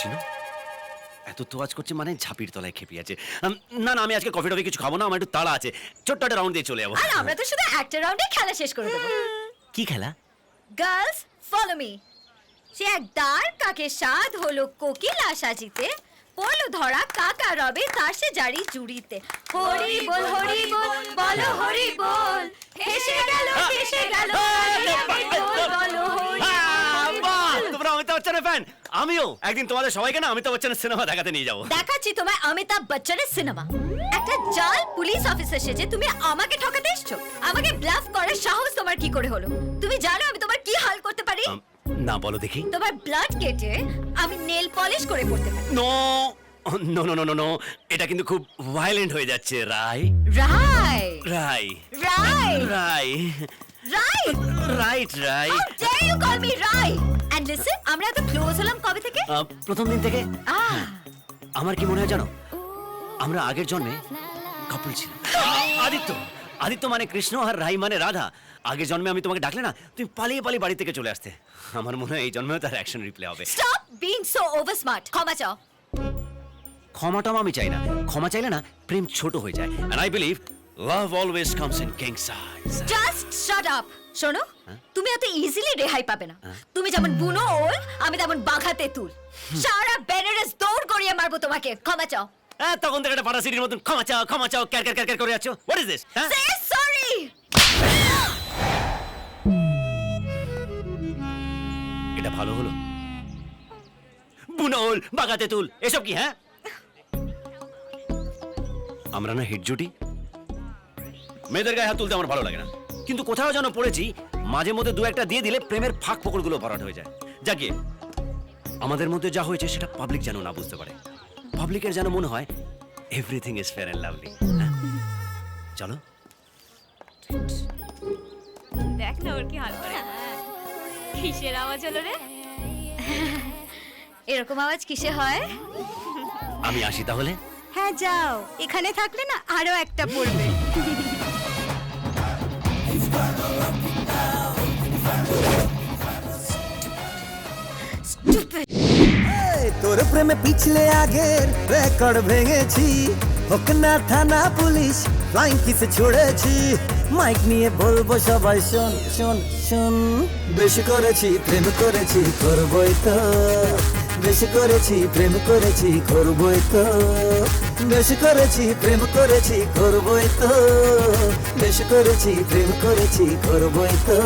চিনো এত তোয়াজ করছে মানে ঝাঁপির তলায় খেপি আছে। না না, আমি আজকে কফি টফি কিছু খাবো না, আমার একটু তাড়া আছে, ছোট্ট একটা রাউন্ড দিয়ে চলে যাবো। আর আমরা তো শুধু একটা রাউন্ডে খেলা শেষ করে দেবো। কি খেলা? Girls follow me. সে এক দাঁড় কাকে স্বাদ হলো কোকিলা সাজিতে, পড়লো ধরা কাকা রবে তার সে জারি জুড়িতে। হরি বল বলো হরি বল, হেসে গেল বলো হরি বাহ, তোমরা অমিতাভ বচ্চনের ফ্যান। আমিও একদিন তোমাদের সবাইকে না অমিতাভ বচ্চনের সিনেমা দেখাতে নিয়ে যাবো। দেখাচ্ছি তোমায় অমিতাভ বচ্চনের সিনেমা। একটা জাল পুলিশ অফিসার সেজে তুমি আমাকে ঠকাতে এসছো। আমাকে ব্লাফ করার সাহস তোমার কি করে হলো? তুমি জানো আমি তোমার কি হাল করতে পারি? না, বলো দেখি। তোমার ব্লাড কেটে আমি নেল পলিশ করে পড়তে পারি। No no no no no, এটা কিন্তু খুব ভায়োলেন্ট হয়ে যাচ্ছে। Rai Rai Rai Rai Rai Rai right Rai. How dare you call me Rai? And listen, আমরা এত ক্লোজ হলাম কবে থেকে? প্রথম দিন থেকে। আহ, আমার কি মনে হয় জানো, আমরা আগের জন্মে কাপল ছিলাম। আদিত্য মানে কৃষ্ণ আর রাই মানে রাধা। আগের জন্মে আমি তোমাকে ডাকলে না, তুমি পালিয়ে পালিয়ে বাড়ি থেকে চলে আসতে। আমার মনে হয় এই জন্মেও তার অ্যাকশন রিপ্লে হবে। stop being so over smart. ক্ষমা চাও। ক্ষমাটাও আমি চাই না, ক্ষমা চাইলে না প্রেম ছোট হয়ে যায়। And I believe love always comes in king size. Just shut up. শোনো, তুমি এত ইজিলি রেহাই পাবে না। তুমি যেমন বুনো ওল, আমি তেমন বাঘা তেঁতুল। সারা বেনারস দৌড় করিয়ে মারবো তোমাকে। ক্ষমা চাও। হ্যাঁ, তখন থেকে একটা পাড়াসিটির মতন ক্ষমা চাও ক্যার ক্যার ক্যার ক্যার করে যাচ্ছ। What is this? হ্যাঁ? Say sorry. এটা ভালো হলো? বুনোল, বাঘা তেঁতুল, এসব কি? হ্যাঁ, আমরা না হিট জুটি। মেয়েদের গায়ে হাত তুলতে আমার ভালো লাগে না, কিন্তু কোথাও যেন পড়েছি মাঝে মধ্যে দু একটা দিয়ে দিলে প্রেমের ফাঁক ফোকরগুলো ভরাট হয়ে যায়। যাকে আমাদের মধ্যে যা হয়েছে সেটা পাবলিক যেন না বুঝতে পারে। পাবলিকের যেন মনে হয় everything is fair and lovely. চলো। দেখ না ওর কি হাল করে। কিসের আওয়াজ হলো রে? এরকম আওয়াজ কিসে হয়? আমি আসি তাহলে। হ্যাঁ যাও, এখানে থাকলে না আরো একটা পড়বে। Stupid. তোর প্রেমে পিছলে আগের রেকর্ড ভেঙেছি, হোক না থানা পুলিশ ফ্লাইং কিসে ছুড়েছি। মাইক নিয়ে বলবো সবাই শোন শোন শোন, বেশি করেছি প্রেম করেছি করবই তো, বেশি করেছি প্রেম করেছি করবই তো, বেশি করেছি প্রেম করেছি করবই তো, বেশি করেছি প্রেম করেছি করবই তো।